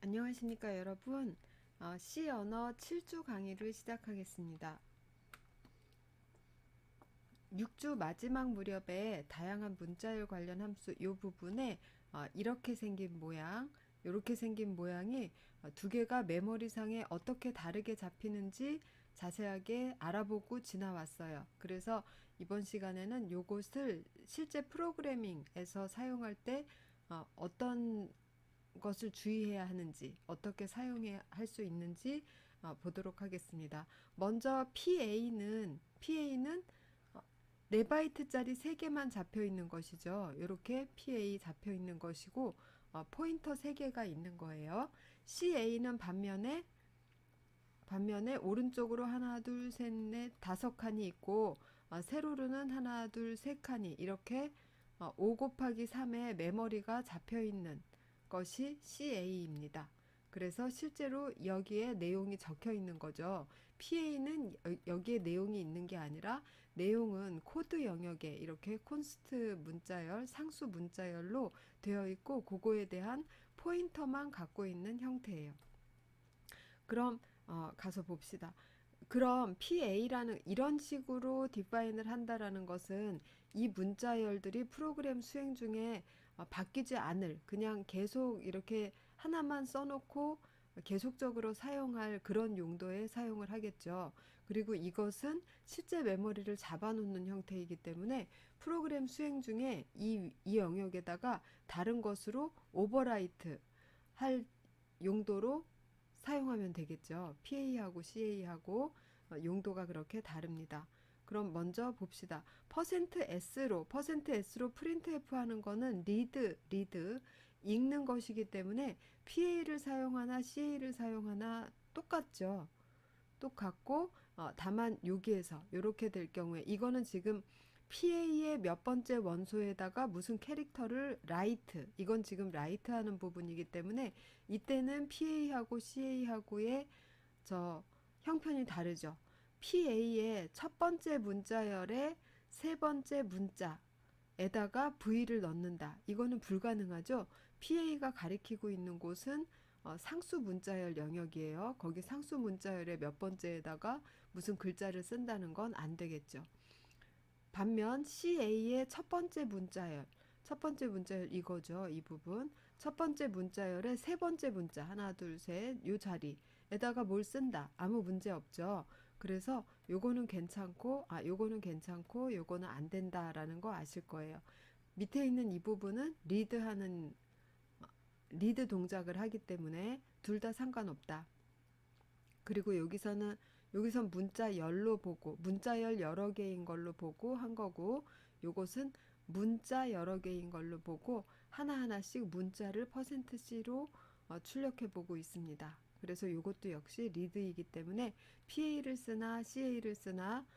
안녕하십니까 여러분. C 언어 7주 강의를 시작하겠습니다. 6주 마지막 무렵에 다양한 문자열 관련 함수 이 부분에 이렇게 생긴 모양, 이렇게 생긴 모양이 두 개가 메모리상에 어떻게 다르게 잡히는지 자세하게 알아보고 지나왔어요. 그래서 이번 시간에는 이것을 실제 프로그래밍에서 사용할 때 어떤 것을 주의해야 하는지, 어떻게 사용해야 할 수 있는지 보도록 하겠습니다. 먼저 PA는 4바이트짜리 3개만 잡혀 있는 것이죠. 이렇게 PA 잡혀 있는 것이고 포인터 3개가 있는 거예요. CA는 반면에 오른쪽으로 하나, 둘, 셋, 넷, 5칸이 있고 세로로는 하나, 둘, 세 칸이 이렇게 5 곱하기 3의 메모리가 잡혀 있는 것이 CA입니다. 그래서 실제로 여기에 내용이 적혀 있는 거죠. PA는 여기에 내용이 있는 게 아니라 내용은 코드 영역에 이렇게 콘스트 문자열, 상수 문자열로 되어 있고 그거에 대한 포인터만 갖고 있는 형태예요. 그럼 가서 봅시다. 그럼 PA라는 이런 식으로 디파인을 한다라는 것은 이 문자열들이 프로그램 수행 중에 바뀌지 않을 그냥 계속 이렇게 하나만 써놓고 계속적으로 사용할 그런 용도에 사용을 하겠죠. 그리고 이것은 실제 메모리를 잡아놓는 형태이기 때문에 프로그램 수행 중에 이 영역에다가 다른 것으로 오버라이트 할 용도로 사용하면 되겠죠. PA하고 CA하고 용도가 그렇게 다릅니다. 그럼 먼저 봅시다. %S로 프린트F 하는 거는 리드 읽는 것이기 때문에 PA를 사용하나 CA를 사용하나 똑같죠. 똑같고 다만 여기에서 이렇게 될 경우에 이거는 지금 PA의 몇 번째 원소에다가 무슨 캐릭터를 라이트 이건 지금 라이트 하는 부분이기 때문에 이때는 PA하고 CA하고의 저 형편이 다르죠. PA의 첫 번째 문자열의 세 번째 문자에다가 V를 넣는다. 이거는 불가능하죠. PA가 가리키고 있는 곳은 상수 문자열 영역이에요. 거기 상수 문자열의 몇 번째에다가 무슨 글자를 쓴다는 건 안 되겠죠. 반면 CA의 첫 번째 문자열 이거죠. 이 부분. 첫 번째 문자열의 세 번째 문자, 하나, 둘, 셋, 요 자리에다가 뭘 쓴다. 아무 문제 없죠. 그래서 요거는 괜찮고, 요거는 안 된다라는 거 아실 거예요. 밑에 있는 이 부분은 리드 동작을 하기 때문에 둘 다 상관없다. 그리고 여기선 문자열로 보고 문자열 여러 개인 걸로 보고 한 거고 요것은 문자 여러 개인 걸로 보고 하나하나씩 문자를 %C로 출력해 보고 있습니다. 그래서 이것도 역시 리드이기 때문에 PA를 쓰나 CA를 쓰나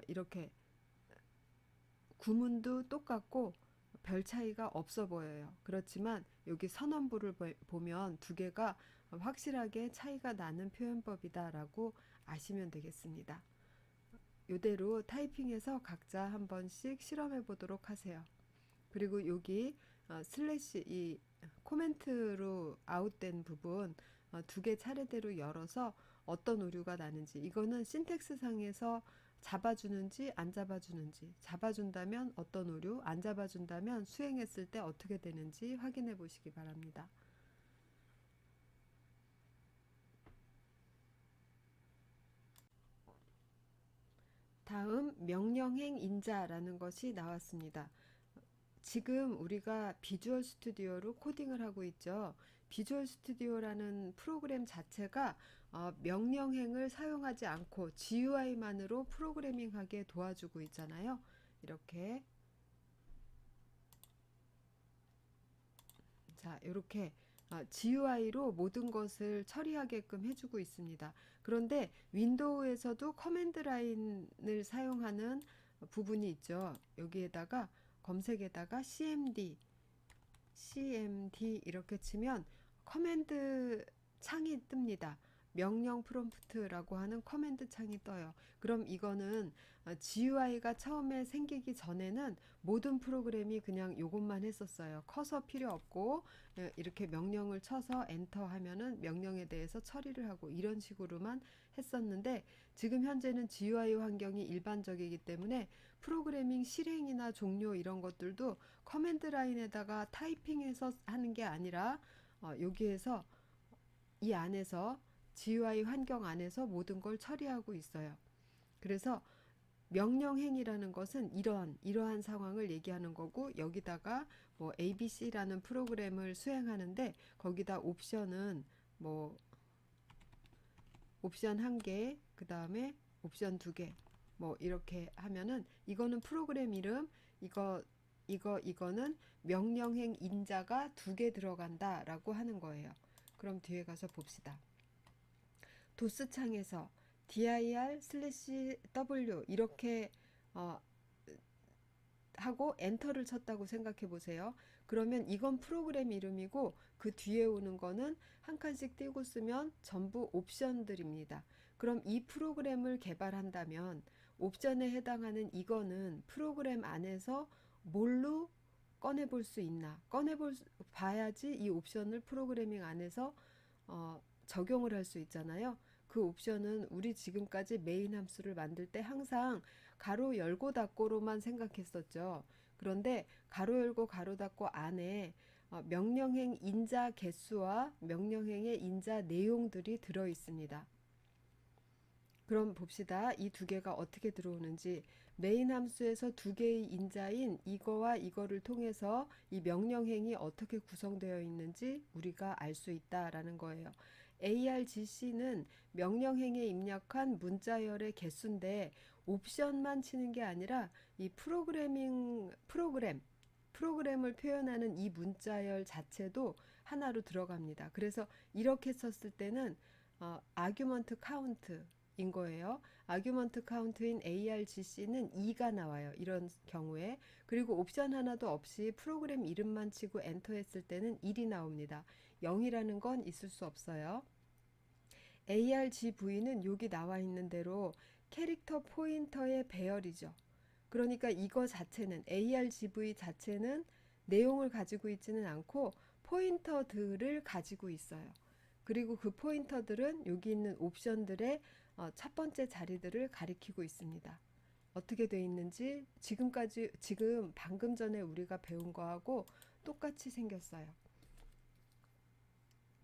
이렇게 구문도 똑같고 별 차이가 없어 보여요. 그렇지만 여기 선언부를 보면 두 개가 확실하게 차이가 나는 표현법이다라고 아시면 되겠습니다. 이대로 타이핑해서 각자 한 번씩 실험해 보도록 하세요. 그리고 여기 슬래시 이 코멘트로 아웃된 부분 두 개 차례대로 열어서 어떤 오류가 나는지 이거는 신텍스 상에서 잡아주는지 안 잡아주는지 잡아준다면 어떤 오류 안 잡아준다면 수행했을 때 어떻게 되는지 확인해 보시기 바랍니다. 다음 명령행 인자라는 것이 나왔습니다. 지금 우리가 비주얼 스튜디오로 코딩을 하고 있죠. 비주얼 스튜디오라는 프로그램 자체가 명령행을 사용하지 않고 GUI만으로 프로그래밍하게 도와주고 있잖아요. 이렇게 자, 이렇게 GUI로 모든 것을 처리하게끔 해주고 있습니다. 그런데 윈도우에서도 커맨드 라인을 사용하는 부분이 있죠. 여기에다가 검색에다가 CMD 이렇게 치면 커맨드 창이 뜹니다. 명령 프롬프트라고 하는 커맨드 창이 떠요. 그럼 이거는 GUI가 처음에 생기기 전에는 모든 프로그램이 그냥 요것만 했었어요. 커서 필요 없고 이렇게 명령을 쳐서 엔터 하면은 명령에 대해서 처리를 하고 이런 식으로만 했었는데, 지금 현재는 GUI 환경이 일반적이기 때문에 프로그래밍 실행이나 종료 이런 것들도 커맨드 라인에다가 타이핑해서 하는 게 아니라 여기에서 이 안에서 GUI 환경 안에서 모든 걸 처리하고 있어요. 그래서 명령행이라는 것은 이러한 상황을 얘기하는 거고, 여기다가 뭐 ABC라는 프로그램을 수행하는데 거기다 옵션은 뭐 옵션 1개, 그 다음에 옵션 2개, 뭐 이렇게 하면은 이거는 프로그램 이름, 이거는 명령행 인자가 2개 들어간다 라고 하는 거예요. 그럼 뒤에 가서 봅시다. 도스 창에서 dir/w 이렇게 하고 엔터를 쳤다고 생각해 보세요. 그러면 이건 프로그램 이름이고 그 뒤에 오는 거는 한 칸씩 띄고 쓰면 전부 옵션들입니다. 그럼 이 프로그램을 개발한다면 옵션에 해당하는 이거는 프로그램 안에서 뭘로 꺼내볼 수 있나? 봐야지 이 옵션을 프로그래밍 안에서 적용을 할 수 있잖아요. 그 옵션은 우리 지금까지 메인 함수를 만들 때 항상 가로 열고 닫고로만 생각했었죠. 그런데 가로 열고 가로 닫고 안에 명령행 인자 개수와 명령행의 인자 내용들이 들어 있습니다. 그럼 봅시다. 이 2개가 어떻게 들어오는지. 메인 함수에서 2개의 인자인 이거와 이거를 통해서 이 명령행이 어떻게 구성되어 있는지 우리가 알 수 있다라는 거예요. argc는 명령행에 입력한 문자열의 개수인데 옵션만 치는 게 아니라 이 프로그램을 표현하는 이 문자열 자체도 하나로 들어갑니다. 그래서 이렇게 썼을 때는 argument count인 거예요. argument count인 argc는 2가 나와요. 이런 경우에. 그리고 옵션 하나도 없이 프로그램 이름만 치고 엔터 했을 때는 1이 나옵니다. 0이라는 건 있을 수 없어요. argv는 여기 나와 있는 대로 캐릭터 포인터의 배열이죠. 그러니까 이거 자체는 argv 자체는 내용을 가지고 있지는 않고 포인터들을 가지고 있어요. 그리고 그 포인터들은 여기 있는 옵션들의 첫 번째 자리들을 가리키고 있습니다. 어떻게 돼 있는지 지금 방금 전에 우리가 배운 거하고 똑같이 생겼어요.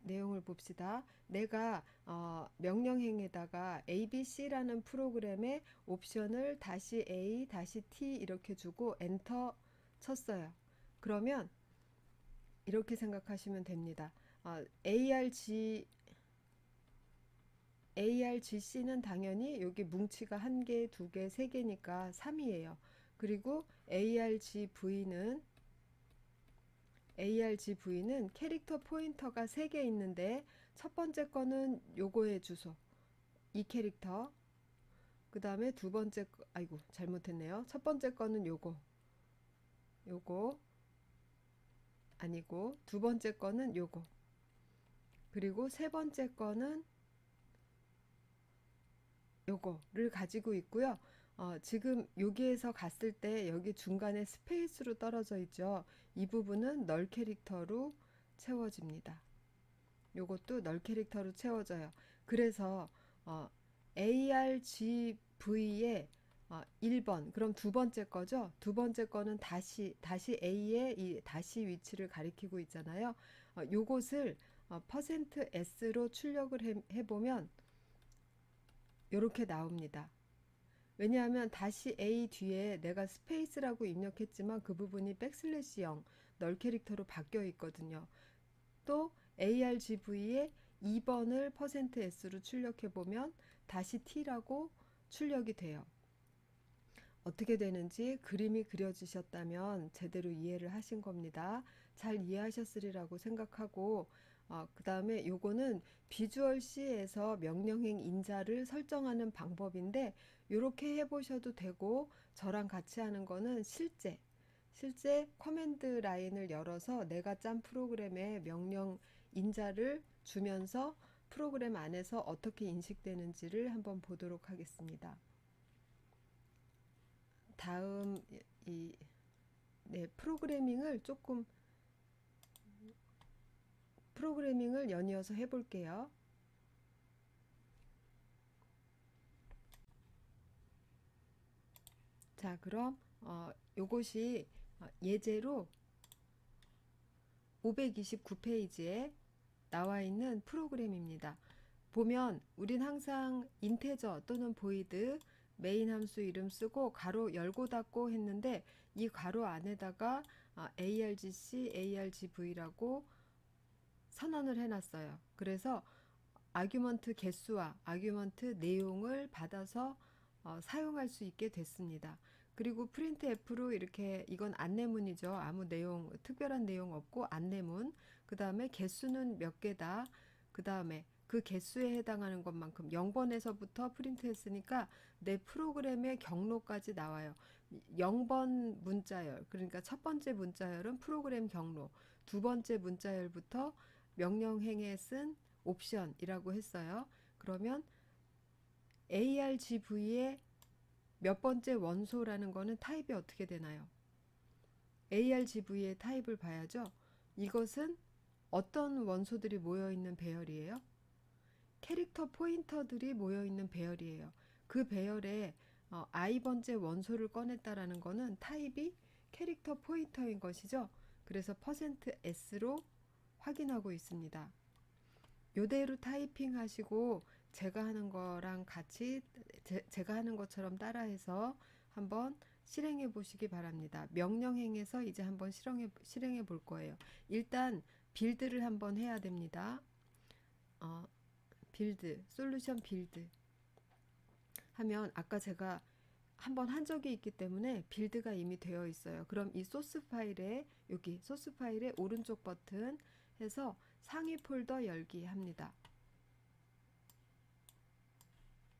내용을 봅시다. 내가 명령행에다가 ABC라는 프로그램의 옵션을 -A, -T 이렇게 주고 엔터 쳤어요. 그러면 이렇게 생각하시면 됩니다. argc는 당연히 여기 뭉치가 1개, 2개, 3개니까 3이에요. 그리고 argv는 캐릭터 포인터가 3개 있는데 첫 번째 거는 요거의 주소, 이 캐릭터. 그 다음에 두 번째 거, 아이고 잘못했네요. 첫 번째 거는 요거 아니고 두 번째 거는 요거, 그리고 세 번째 거는 요거를 가지고 있고요. 지금 여기에서 갔을 때 여기 중간에 스페이스로 떨어져 있죠. 이 부분은 널 캐릭터로 채워집니다. 요것도 널 캐릭터로 채워져요. 그래서 argv의 1번, 그럼 두 번째 거죠. 두 번째 거는 다시 a의 이 다시 위치를 가리키고 있잖아요. 요것을 %s로 출력을 해보면 이렇게 나옵니다. 왜냐하면 -a 뒤에 내가 스페이스라고 입력했지만 그 부분이 백슬래시 0 널 캐릭터로 바뀌어 있거든요. 또 argv의 2번을 %s로 출력해보면 -t라고 출력이 돼요. 어떻게 되는지 그림이 그려지셨다면 제대로 이해를 하신 겁니다. 잘 이해하셨으리라고 생각하고, 그 다음에 요거는 비주얼 C에서 명령행 인자를 설정하는 방법인데 이렇게 해보셔도 되고, 저랑 같이 하는 거는 실제 커맨드 라인을 열어서 내가 짠 프로그램에 명령 인자를 주면서 프로그램 안에서 어떻게 인식되는지를 한번 보도록 하겠습니다. 다음 이 네, 프로그래밍을 연이어서 해볼게요. 자, 그럼 요것이 예제로 529페이지에 나와 있는 프로그램입니다. 보면 우린 항상 인테저 또는 보이드 메인 함수 이름 쓰고 가로 열고 닫고 했는데 이 가로 안에다가 argc, argv라고 선언을 해놨어요. 그래서 아규먼트 개수와 아규먼트 내용을 받아서 사용할 수 있게 됐습니다. 그리고 printf로 이렇게 이건 안내문이죠. 아무 내용 특별한 내용 없고 안내문. 그 다음에 개수는 몇 개다. 그 다음에 그 개수에 해당하는 것만큼 0번에서부터 프린트했으니까 내 프로그램의 경로까지 나와요. 0번 문자열, 그러니까 첫 번째 문자열은 프로그램 경로, 두 번째 문자열부터 명령행에 쓴 옵션이라고 했어요. 그러면 argv의 몇 번째 원소라는 거는 타입이 어떻게 되나요? argv의 타입을 봐야죠. 이것은 어떤 원소들이 모여있는 배열이에요? 캐릭터 포인터들이 모여있는 배열이에요. 그 배열에 i번째 원소를 꺼냈다라는 거는 타입이 캐릭터 포인터인 것이죠. 그래서 %s로 확인하고 있습니다. 요대로 타이핑 하시고 제가 하는 거랑 같이 제가 하는 것처럼 따라해서 한번 실행해 보시기 바랍니다. 명령행에서 이제 한번 실행해 볼 거예요. 일단 빌드를 한번 해야 됩니다. 빌드, 솔루션 빌드 하면 아까 제가 한번 한 적이 있기 때문에 빌드가 이미 되어 있어요. 그럼 이 소스 파일에 여기 소스 파일의 오른쪽 버튼 해서 상위 폴더 열기 합니다.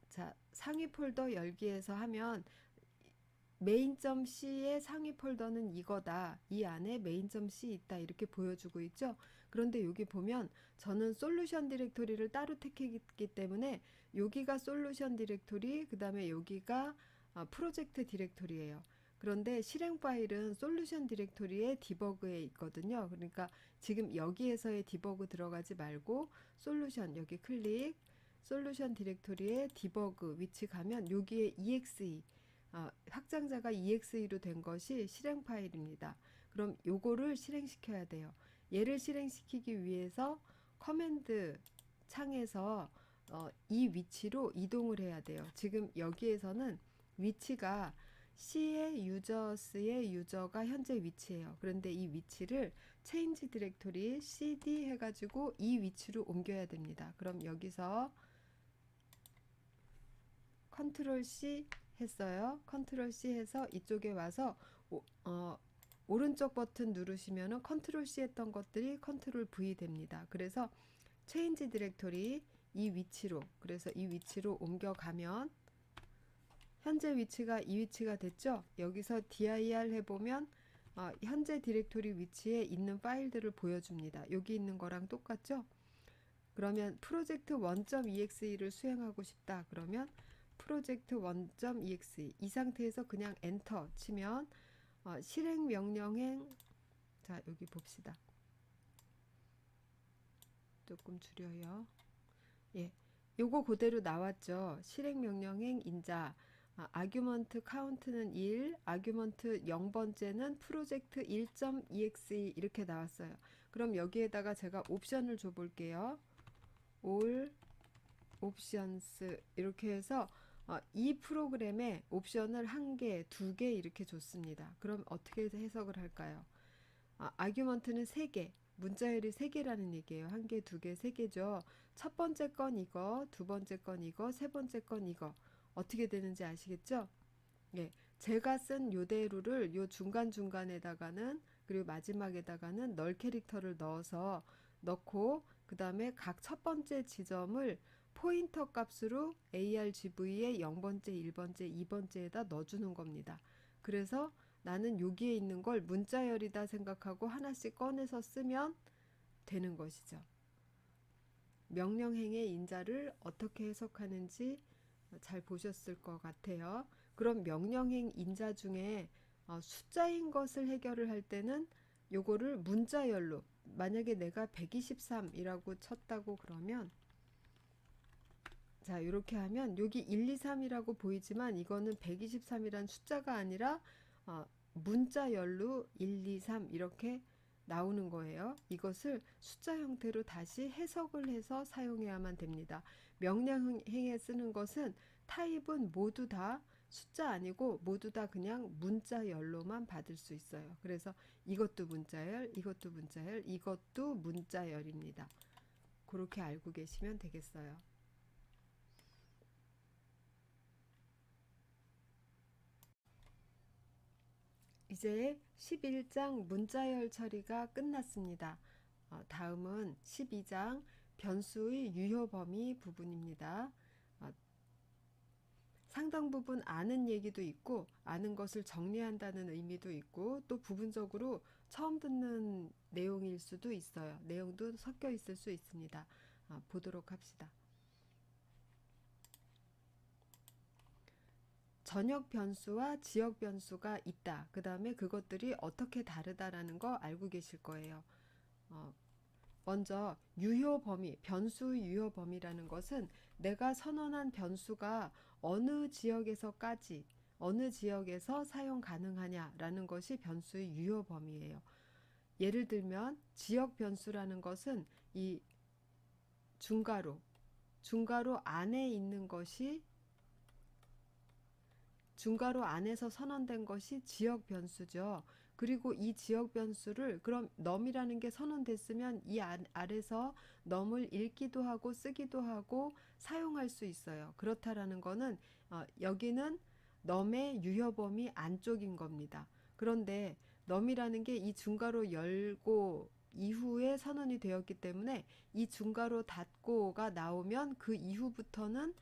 자, 상위 폴더 열기에서 하면 main.c의 상위 폴더는 이거다. 이 안에 main.c 있다. 이렇게 보여주고 있죠. 그런데 여기 보면 저는 솔루션 디렉토리를 따로 택했기 때문에 여기가 솔루션 디렉토리, 그 다음에 여기가 프로젝트 디렉토리예요. 그런데 실행 파일은 솔루션 디렉토리의 디버그에 있거든요. 그러니까 지금 여기에서의 디버그 들어가지 말고 솔루션 여기 클릭, 솔루션 디렉토리의 디버그 위치 가면 여기에 exe 확장자가 exe로 된 것이 실행 파일입니다. 그럼 요거를 실행시켜야 돼요. 얘를 실행시키기 위해서 커맨드 창에서 이 위치로 이동을 해야 돼요. 지금 여기에서는 위치가 C의 유저스의 유저가 현재 위치예요. 그런데 이 위치를 change 디렉토리 cd 해가지고 이 위치로 옮겨야 됩니다. 그럼 여기서 컨트롤 C 했어요. 컨트롤 C 해서 이쪽에 와서 오른쪽 버튼 누르시면은 컨트롤 C 했던 것들이 컨트롤 V 됩니다. 그래서 체인지 디렉토리 이 위치로, 그래서 이 위치로 옮겨가면 현재 위치가 이 위치가 됐죠. 여기서 dir 해보면 현재 디렉토리 위치에 있는 파일들을 보여줍니다. 여기 있는 거랑 똑같죠. 그러면 프로젝트 1.exe를 수행하고 싶다. 그러면 프로젝트 1.exe 이 상태에서 그냥 엔터 치면 실행 명령행, 자 여기 봅시다. 조금 줄여요. 예, 요거 그대로 나왔죠. 실행 명령행 인자 아규먼트 카운트는 1, 아규먼트 0번째는 프로젝트 1.exe 이렇게 나왔어요. 그럼 여기에다가 제가 옵션을 줘 볼게요. all 옵션스 이렇게 해서 이 프로그램에 옵션을 1개, 2개 이렇게 줬습니다. 그럼 어떻게 해석을 할까요? 아규먼트는 3개, 문자열이 3개라는 얘기예요. 1개, 2개, 3개죠. 첫 번째 건 이거, 두 번째 건 이거, 세 번째 건 이거. 어떻게 되는지 아시겠죠? 예, 제가 쓴 요대로를 요 중간중간에다가는 그리고 마지막에다가는 널 캐릭터를 넣고 그 다음에 각 첫 번째 지점을 포인터 값으로 argv의 0번째, 1번째, 2번째에다 넣어주는 겁니다. 그래서 나는 여기에 있는 걸 문자열이다 생각하고 하나씩 꺼내서 쓰면 되는 것이죠. 명령행의 인자를 어떻게 해석하는지 잘 보셨을 것 같아요. 그럼 명령행 인자 중에 숫자인 것을 해결을 할 때는 요거를 문자열로, 만약에 내가 123이라고 쳤다고 그러면, 자, 이렇게 하면 여기 1, 2, 3이라고 보이지만 이거는 123이란 숫자가 아니라 문자열로 1, 2, 3 이렇게 나오는 거예요. 이것을 숫자 형태로 다시 해석을 해서 사용해야만 됩니다. 명령행에 쓰는 것은 타입은 모두 다 숫자 아니고 모두 다 그냥 문자열로만 받을 수 있어요. 그래서 이것도 문자열, 이것도 문자열, 이것도 문자열입니다. 그렇게 알고 계시면 되겠어요. 이제 11장 문자열 처리가 끝났습니다. 다음은 12장 변수의 유효 범위 부분입니다. 상당 부분 아는 얘기도 있고 아는 것을 정리한다는 의미도 있고 또 부분적으로 처음 듣는 내용일 수도 있어요. 내용도 섞여 있을 수 있습니다. 보도록 합시다. 전역 변수와 지역 변수가 있다. 그 다음에 그것들이 어떻게 다르다라는 거 알고 계실 거예요. 먼저 유효 범위, 변수 유효 범위라는 것은 내가 선언한 변수가 어느 지역에서까지, 어느 지역에서 사용 가능하냐라는 것이 변수의 유효 범위예요. 예를 들면 지역 변수라는 것은 이 중괄호 안에 있는 것이, 중괄호 안에서 선언된 것이 지역 변수죠. 그리고 이 지역 변수를 그럼 num이라는 게 선언됐으면 이 아래서 num을 읽기도 하고 쓰기도 하고 사용할 수 있어요. 그렇다라는 거는 여기는 num의 유효 범위 안쪽인 겁니다. 그런데 num이라는 게 이 중괄호 열고 이후에 선언이 되었기 때문에 이 중괄호 닫고가 나오면 그 이후부터는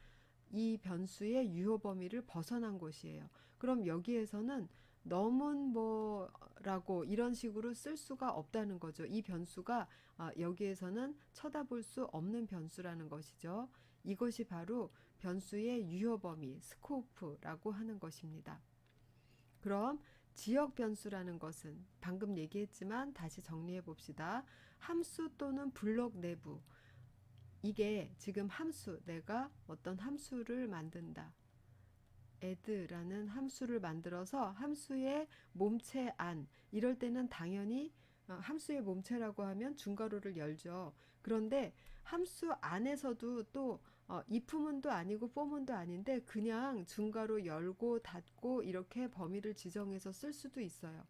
이 변수의 유효 범위를 벗어난 것이에요. 그럼 여기에서는 넘은 뭐라고 이런 식으로 쓸 수가 없다는 거죠. 이 변수가 여기에서는 쳐다볼 수 없는 변수라는 것이죠. 이것이 바로 변수의 유효 범위, 스코프라고 하는 것입니다. 그럼 지역 변수라는 것은 방금 얘기했지만 다시 정리해 봅시다. 함수 또는 블록 내부, 이게 지금 함수, 내가 어떤 함수를 만든다. add라는 함수를 만들어서 함수의 몸체 안, 이럴 때는 당연히 함수의 몸체라고 하면 중괄호를 열죠. 그런데 함수 안에서도 또 if문도 아니고 for문도 아닌데 그냥 중괄호 열고 닫고 이렇게 범위를 지정해서 쓸 수도 있어요.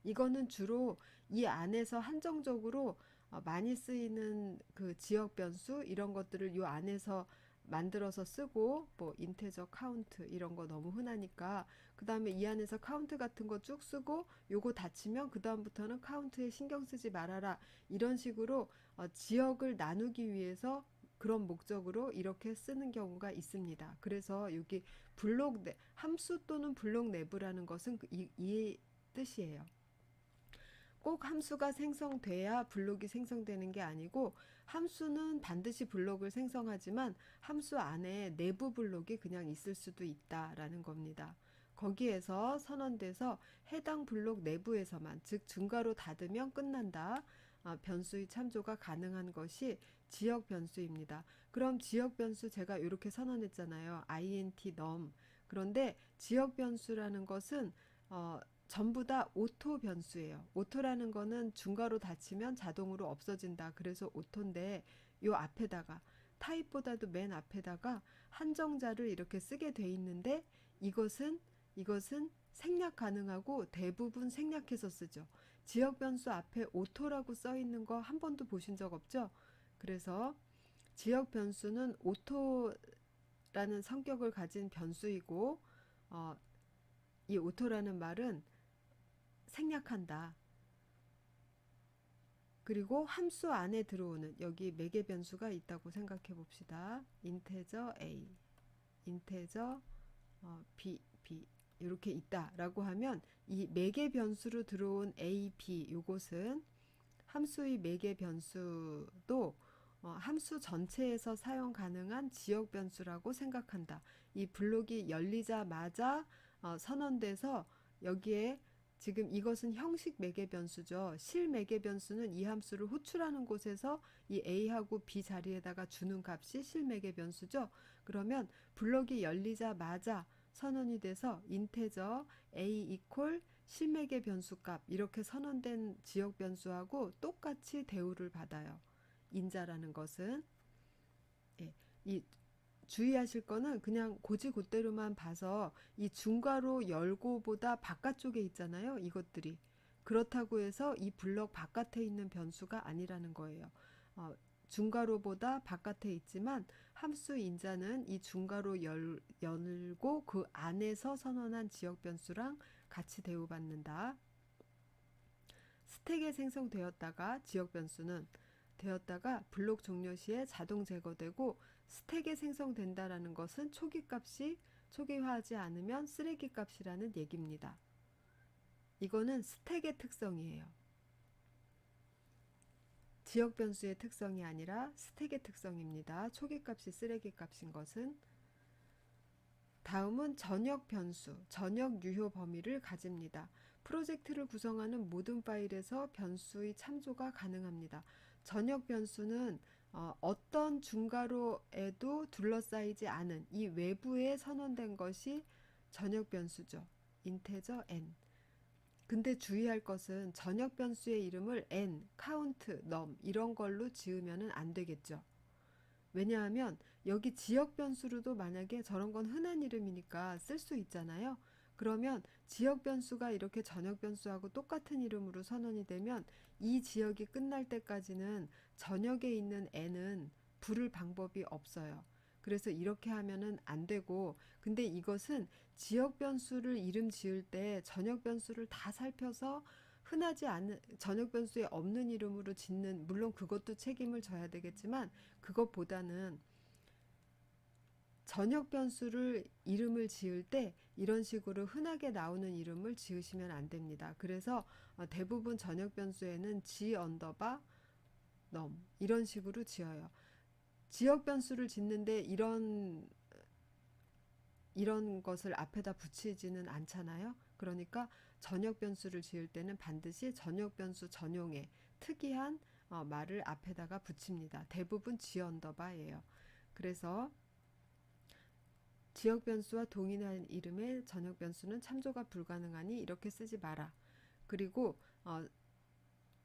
이거는 주로 이 안에서 한정적으로 많이 쓰이는 그 지역 변수 이런 것들을 이 안에서 만들어서 쓰고 뭐 인테저 카운트 이런 거 너무 흔하니까 그 다음에 이 안에서 카운트 같은 거 쭉 쓰고 요거 닫히면 그 다음부터는 카운트에 신경 쓰지 말아라 이런 식으로 지역을 나누기 위해서 그런 목적으로 이렇게 쓰는 경우가 있습니다. 그래서 여기 함수 또는 블록 내부라는 것은 이 뜻이에요. 꼭 함수가 생성돼야 블록이 생성되는 게 아니고 함수는 반드시 블록을 생성하지만 함수 안에 내부 블록이 그냥 있을 수도 있다라는 겁니다. 거기에서 선언돼서 해당 블록 내부에서만, 즉 중괄호 닫으면 끝난다. 변수의 참조가 가능한 것이 지역 변수입니다. 그럼 지역 변수 제가 이렇게 선언했잖아요. int num. 그런데 지역 변수라는 것은 전부 다 오토 변수예요. 오토라는 거는 중괄호 닫히면 자동으로 없어진다. 그래서 오토인데 요 앞에다가 타입보다도 맨 앞에다가 한정자를 이렇게 쓰게 돼 있는데 이것은 생략 가능하고 대부분 생략해서 쓰죠. 지역 변수 앞에 오토라고 써 있는 거 한 번도 보신 적 없죠? 그래서 지역 변수는 오토라는 성격을 가진 변수이고 이 오토라는 말은 생략한다. 그리고 함수 안에 들어오는 여기 매개 변수가 있다고 생각해 봅시다. 인테저 a, 인테저 b 이렇게 있다라고 하면 이 매개 변수로 들어온 a, b 요것은 함수의 매개 변수도 함수 전체에서 사용 가능한 지역 변수라고 생각한다. 이 블록이 열리자마자 선언돼서 여기에 지금 이것은 형식 매개 변수죠. 실 매개 변수는 이 함수를 호출하는 곳에서 이 a하고 b 자리에다가 주는 값이 실 매개 변수죠. 그러면 블록이 열리자마자 선언이 돼서 인테저 a 이퀄 실매개 변수값 이렇게 선언된 지역 변수하고 똑같이 대우를 받아요. 인자라는 것은 이 주의하실 거는 그냥 고지고대로만 봐서 이 중괄호 열고보다 바깥쪽에 있잖아요. 이것들이. 그렇다고 해서 이 블럭 바깥에 있는 변수가 아니라는 거예요. 중괄호보다 바깥에 있지만 함수 인자는 이 중괄호 열고 그 안에서 선언한 지역 변수랑 같이 대우받는다. 스택에 생성되었다가 지역 변수는 되었다가 블록 종료 시에 자동 제거되고 스택에 생성된다라는 것은 초기값이 초기화하지 않으면 쓰레기 값이라는 얘기입니다. 이거는 스택의 특성이에요. 지역 변수의 특성이 아니라 스택의 특성입니다. 초기값이 쓰레기 값인 것은. 다음은 전역 변수, 전역 유효 범위를 가집니다. 프로젝트를 구성하는 모든 파일에서 변수의 참조가 가능합니다. 전역 변수는 어떤 중괄호에도 둘러싸이지 않은 이 외부에 선언된 것이 전역 변수죠. 인테저 n. 근데 주의할 것은 전역 변수의 이름을 n, count, num 이런 걸로 지으면 안 되겠죠. 왜냐하면 여기 지역 변수로도 만약에 저런 건 흔한 이름이니까 쓸 수 있잖아요. 그러면 지역 변수가 이렇게 전역 변수하고 똑같은 이름으로 선언이 되면 이 지역이 끝날 때까지는 전역에 있는 n은 부를 방법이 없어요. 그래서 이렇게 하면은 안 되고, 근데 이것은 지역 변수를 이름 지을 때 전역 변수를 다 살펴서 흔하지 않은 전역 변수에 없는 이름으로 짓는, 물론 그것도 책임을 져야 되겠지만 그것보다는 전역 변수를 이름을 지을 때 이런 식으로 흔하게 나오는 이름을 지으시면 안 됩니다. 그래서 대부분 전역 변수에는 g 언더바 num 이런 식으로 지어요. 지역 변수를 짓는데 이런 것을 앞에다 붙이지는 않잖아요. 그러니까 전역 변수를 지을 때는 반드시 전역 변수 전용의 특이한 말을 앞에다가 붙입니다. 대부분 g 언더바예요. 그래서 지역 변수와 동일한 이름의 전역 변수는 참조가 불가능하니 이렇게 쓰지 마라. 그리고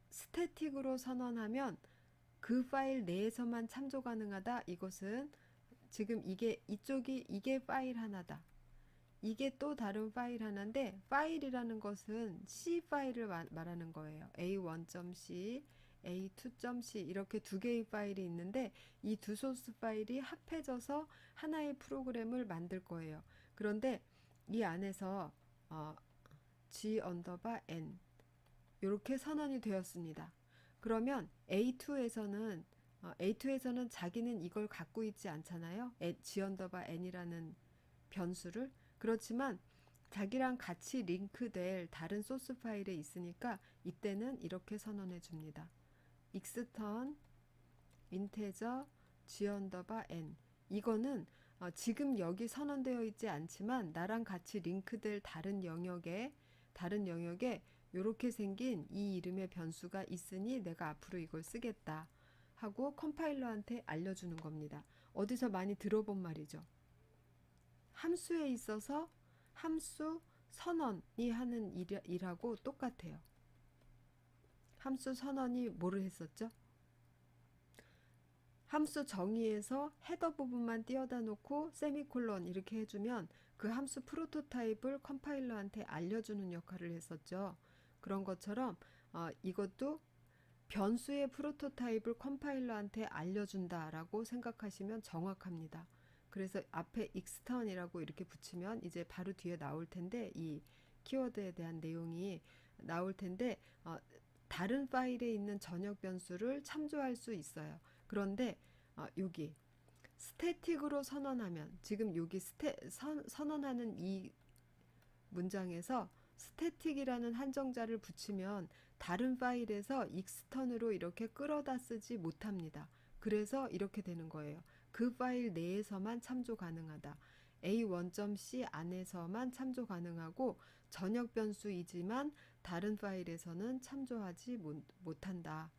스태틱으로 선언하면 그 파일 내에서만 참조 가능하다. 이것은 지금 이게 파일 하나다. 이게 또 다른 파일 하나인데, 파일이라는 것은 C 파일을 말하는 거예요. A1.c, A2.c 이렇게 두 개의 파일이 있는데 이 두 소스 파일이 합해져서 하나의 프로그램을 만들 거예요. 그런데 이 안에서 G 언더바 N 이렇게 선언이 되었습니다. 그러면 A2에서는 자기는 이걸 갖고 있지 않잖아요. G 언더바 N이라는 변수를. 그렇지만 자기랑 같이 링크될 다른 소스 파일에 있으니까 이때는 이렇게 선언해 줍니다. extern integer g 언더바 n. 이거는 지금 여기 선언되어 있지 않지만 나랑 같이 링크될 다른 영역에 이렇게 생긴 이 이름의 변수가 있으니 내가 앞으로 이걸 쓰겠다 하고 컴파일러한테 알려주는 겁니다. 어디서 많이 들어본 말이죠. 함수에 있어서 함수 선언이 하는 일하고 똑같아요. 함수 선언이 뭐를 했었죠? 함수 정의에서 헤더 부분만 띄어다 놓고 세미콜론 이렇게 해주면 그 함수 프로토타입을 컴파일러한테 알려주는 역할을 했었죠. 그런 것처럼 이것도 변수의 프로토타입을 컴파일러한테 알려준다라고 생각하시면 정확합니다. 그래서 앞에 extern이라고 이렇게 붙이면 이제 바로 뒤에 나올 텐데 이 키워드에 대한 내용이 나올 텐데 다른 파일에 있는 전역 변수를 참조할 수 있어요. 그런데 여기 스태틱으로 선언하면 지금 여기 선언하는 이 문장에서 스태틱이라는 한정자를 붙이면 다른 파일에서 익스턴으로 이렇게 끌어다 쓰지 못합니다. 그래서 이렇게 되는 거예요. 그 파일 내에서만 참조 가능하다. A1.c 안에서만 참조 가능하고 전역 변수이지만 다른 파일에서는 참조하지 못한다.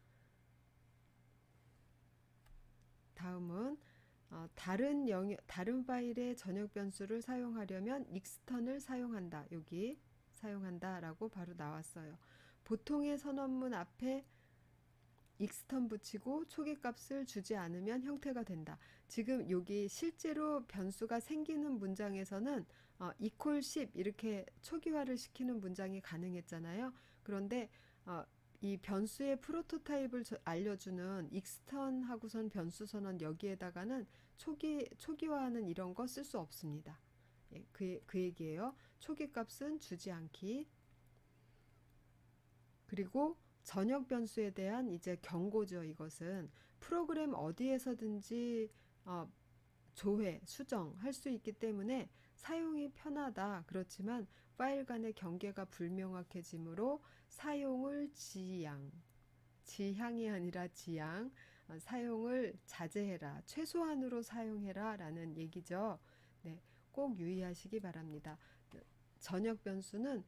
다음은 다른 파일의 전역 변수를 사용하려면 익스턴을 사용한다. 여기 사용한다라고 바로 나왔어요. 보통의 선언문 앞에 익스턴 붙이고 초기값을 주지 않으면 형태가 된다. 지금 여기 실제로 변수가 생기는 문장에서는 equal 10 이렇게 초기화를 시키는 문장이 가능했잖아요. 그런데 이 변수의 프로토타입을 알려주는 익스턴 하고선 변수 선언 여기에다가는 초기화하는 이런 거 쓸 수 없습니다. 예, 그 얘기예요. 초기값은 주지 않기. 그리고 전역 변수에 대한 이제 경고죠. 이것은 프로그램 어디에서든지 조회, 수정할 수 있기 때문에 사용이 편하다. 그렇지만 파일 간의 경계가 불명확해지므로 사용을 지향이 아니라 지양, 사용을 자제해라, 최소한으로 사용해라 라는 얘기죠. 네, 꼭 유의하시기 바랍니다. 전역 변수는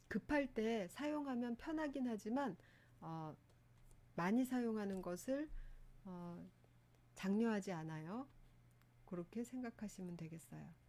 급할 때 사용하면 편하긴 하지만 많이 사용하는 것을 장려하지 않아요. 그렇게 생각하시면 되겠어요.